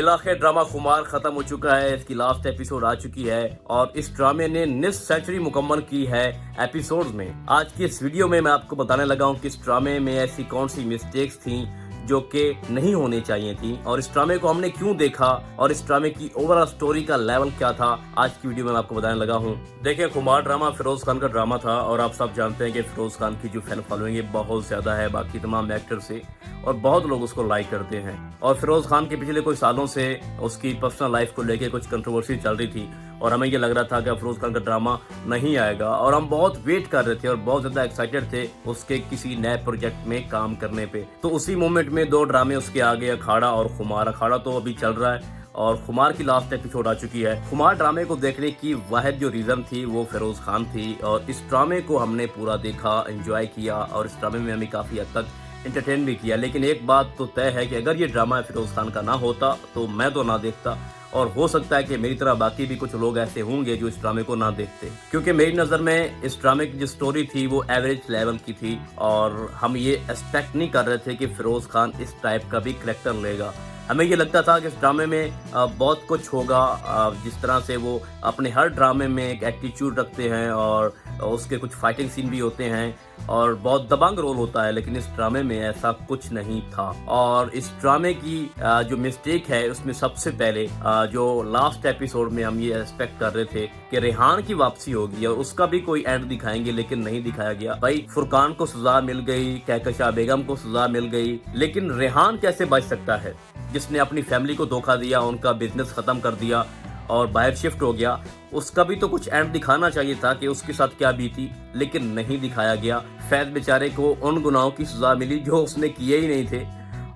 बिलाखे drama खुमार खत्म हो चुका है। इसकी लास्ट एपिसोड आ चुकी है और इस ड्रामे ने निस सेंचुरी मुकम्मल की है एपिसोड्स में। आज की इस वीडियो में मैं आपको बताने लगा हूँ कि इस ड्रामे में ऐसी कौन सी मिस्टेक्स थी जो कि नहीं होनी चाहिए थी और इस ड्रामे को हमने क्यों देखा और इस ड्रामे की ओवरऑल स्टोरी का लेवल क्या था। आज की वीडियो में मैं आपको बताने लगा हूँ। देखिए, खुमार ड्रामा फिरोज खान का ड्रामा था और आप सब जानते हैं कि फिरोज खान की जो फैन फॉलोइंग है बहुत ज्यादा है बाकी तमाम एक्टर से और बहुत लोग उसको लाइक करते हैं। और फिरोज खान के पिछले कुछ सालों से उसकी पर्सनल लाइफ को लेकर कुछ कंट्रोवर्सी चल रही थी और हमें ये लग रहा था कि फिरोज खान का ड्रामा नहीं आएगा और हम बहुत वेट कर रहे थे और बहुत ज्यादा एक्साइटेड थे उसके किसी नए प्रोजेक्ट में काम करने पे। तो उसी मोमेंट में दो ड्रामे उसके आगे, अखाड़ा और खुमार। अखाड़ा तो अभी चल रहा है और खुमार की लास्ट एपिसोड आ चुकी है। खुमार ड्रामे को देखने की वाहिद जो रीजन थी वो फिरोज खान थी और इस ड्रामे को हमने पूरा देखा, एंजॉय किया और इस ड्रामे में हमें काफी हद तक एंटरटेन भी किया। लेकिन एक बात तो तय है कि अगर ये ड्रामा फिरोज खान का ना होता तो मैं तो ना देखता और हो सकता है कि मेरी तरह बाकी भी कुछ लोग ऐसे होंगे जो इस ड्रामे को ना देखते, क्योंकि मेरी नज़र में इस ड्रामे की जो स्टोरी थी वो एवरेज लेवल की थी और हम ये एक्सपेक्ट नहीं कर रहे थे कि फिरोज खान इस टाइप का भी करेक्टर लेगा। हमें ये लगता था कि इस ड्रामे में बहुत कुछ होगा, जिस तरह से वो अपने हर ड्रामे में एक एटीट्यूड रखते हैं और उसके कुछ फाइटिंग सीन भी होते हैं और बहुत दबंग रोल होता है, लेकिन इस ड्रामे में ऐसा कुछ नहीं था। और इस ड्रामे की जो मिस्टेक है उसमें सबसे पहले जो लास्ट एपिसोड में हम ये एक्सपेक्ट कर रहे थे कि रेहान की वापसी होगी और उसका भी कोई एंड दिखाएंगे, लेकिन नहीं दिखाया गया। भाई, फुरकान को सजा मिल गई, कहकशा बेगम को सजा मिल गई, लेकिन रेहान कैसे बच सकता है जिसने अपनी फैमिली को धोखा दिया, उनका बिजनेस खत्म कर दिया और बाहर शिफ्ट हो गया। उसका भी तो कुछ एंड दिखाना चाहिए था कि उसके साथ क्या बीती, लेकिन नहीं दिखाया गया। फैज बेचारे को उन गुनाहों की सजा मिली जो उसने किए ही नहीं थे।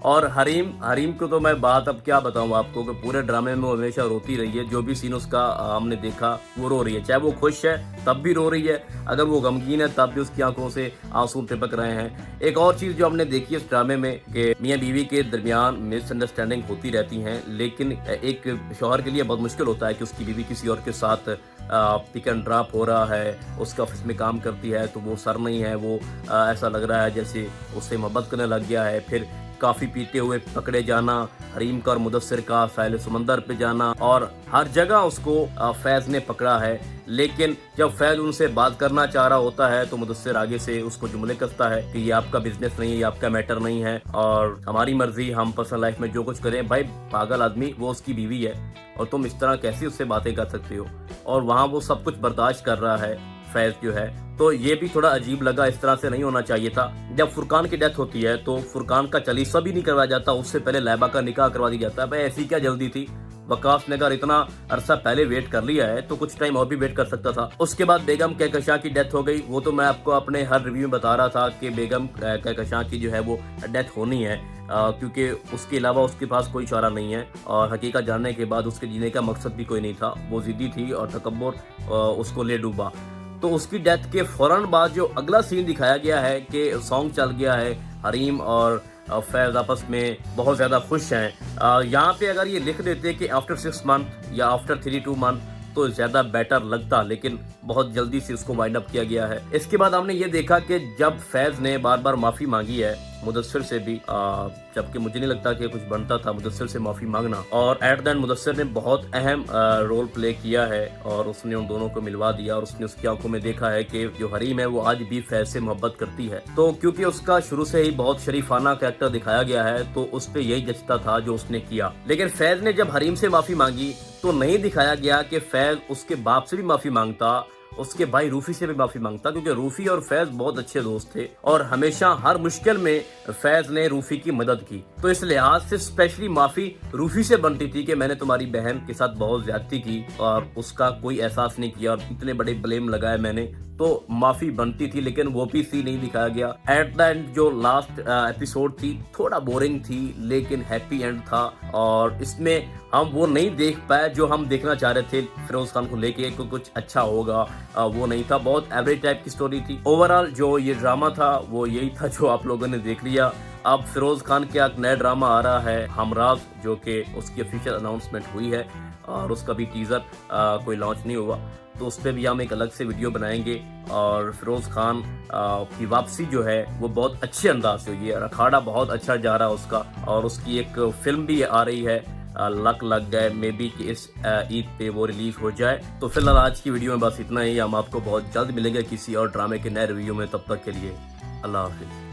और हरीम को तो मैं बात अब क्या बताऊं आपको कि पूरे ड्रामे में वो हमेशा रोती रही है। जो भी सीन उसका हमने देखा वो रो रही है, चाहे वो खुश है तब भी रो रही है, अगर वो गमगीन है तब भी उसकी आंखों से आंसू टपक रहे हैं। एक और चीज जो हमने देखी इस ड्रामे में कि मियां बीवी के दरमियान मिसअंडरस्टैंडिंग होती रहती हैं, लेकिन एक शौहर के लिए बहुत मुश्किल होता है कि उसकी बीवी किसी और के साथ पिक एंड ड्रॉप हो रहा है, उसके ऑफिस में काम करती है तो वो सर नहीं है, वो ऐसा लग रहा है जैसे उससे मोहब्बत करने लग गया है। फिर काफी पीते हुए पकड़े जाना, हरीम का और मुदस्सिर का साहिल समंदर पे जाना और हर जगह उसको फैज ने पकड़ा है। लेकिन जब फैज उनसे बात करना चाह रहा होता है तो मुदस्सिर आगे से उसको जुमले कसता है कि ये आपका बिजनेस नहीं है, ये आपका मैटर नहीं है और हमारी मर्जी, हम पर्सनल लाइफ में जो कुछ करें। भाई पागल आदमी, वो उसकी बीवी है और तुम इस तरह कैसे उससे बातें कर सकते हो। और वहाँ वो सब कुछ बर्दाश्त कर रहा है फैज जो है, तो ये भी थोड़ा अजीब लगा। इस तरह से नहीं होना चाहिए था। जब फुरकान की डेथ होती है तो फुरकान का चलीसा भी नहीं करवाया जाता, उससे पहले लैबा का निकाह करवा दिया जाता है। भाई ऐसी क्या जल्दी थी? वकास ने अगर इतना अरसा पहले वेट कर लिया है तो कुछ टाइम और भी वेट कर सकता था। उसके बाद बेगम कहकशां की डेथ हो गई। वो तो मैं आपको अपने हर रिव्यू में बता रहा था कि बेगम कहकशां की जो है वो डेथ होनी है, क्योंकि उसके अलावा उसके पास कोई चारा नहीं है और हकीकत जानने के बाद उसके जीने का मकसद भी कोई नहीं था। वो जिद्दी थी और तकब्बुर उसको ले डूबा। तो उसकी डेथ के फौरन बाद जो अगला सीन दिखाया गया है कि सॉन्ग चल गया है, हरीम और फैज आपस में बहुत ज़्यादा खुश हैं। यहाँ पे अगर ये लिख देते कि आफ्टर 6 मंथ या आफ्टर 3-2 मंथ तो ज़्यादा बेटर लगता, लेकिन बहुत जल्दी से उसको वाइंड अप किया गया है। इसके बाद हमने ये देखा कि जब फैज ने बार बार माफ़ी मांगी है मुदस्सिर से भी, जबकि मुझे नहीं लगता कि कुछ बनता था मुदस्सिर से माफ़ी मांगना, और एट द एंड मुदस्सिर ने बहुत अहम रोल प्ले किया है और उसने उन दोनों को मिलवा दिया और उसने उसकी आंखों में देखा है कि जो हरीम है वो आज भी फैज से मोहब्बत करती है। तो क्योंकि उसका शुरू से ही बहुत शरीफाना कैरेक्टर दिखाया गया है तो उस पर यही जचता था जो उसने किया। लेकिन फैज ने जब हरीम से माफ़ी मांगी तो नहीं दिखाया गया कि फैज उसके बाप से भी माफ़ी मांगता, उसके भाई रूफी से भी माफी मांगता, क्योंकि रूफी और फैज बहुत अच्छे दोस्त थे और हमेशा हर मुश्किल में फैज ने रूफी की मदद की। तो इस लिहाज से स्पेशली माफी रूफी से बनती थी कि मैंने तुम्हारी बहन के साथ बहुत ज्यादती की और उसका कोई एहसास नहीं किया और इतने बड़े ब्लेम लगाए मैंने, तो माफी बनती थी। लेकिन वो भी सी नहीं दिखाया गया। एट द एंड जो लास्ट एपिसोड थी थोड़ा बोरिंग थी, लेकिन हैप्पी एंड था और इसमें हम वो नहीं देख पाए जो हम देखना चाह रहे थे फिरोज खान को लेके कि कुछ अच्छा होगा, वो नहीं था। बहुत एवरेज टाइप की स्टोरी थी। ओवरऑल जो ये ड्रामा था वो यही था जो आप लोगों ने देख लिया। अब फिरोज खान का एक नया ड्रामा आ रहा है हमराज, जो कि उसकी ऑफिशियल अनाउंसमेंट हुई है और उसका भी टीजर कोई लॉन्च नहीं हुआ, तो उस पर भी हम एक अलग से वीडियो बनाएंगे। और फिरोज खान की वापसी जो है वो बहुत अच्छे अंदाज से हुई है। अखाड़ा बहुत अच्छा जा रहा है उसका और उसकी एक फिल्म भी आ रही है लक लग गए मे बी कि इस ईद पे वो रिलीज हो जाए। तो फिलहाल आज की वीडियो में बस इतना ही। हम आपको बहुत जल्द मिलेंगे किसी और ड्रामे के नए रिव्यू में। तब तक के लिए अल्लाह हाफिज़।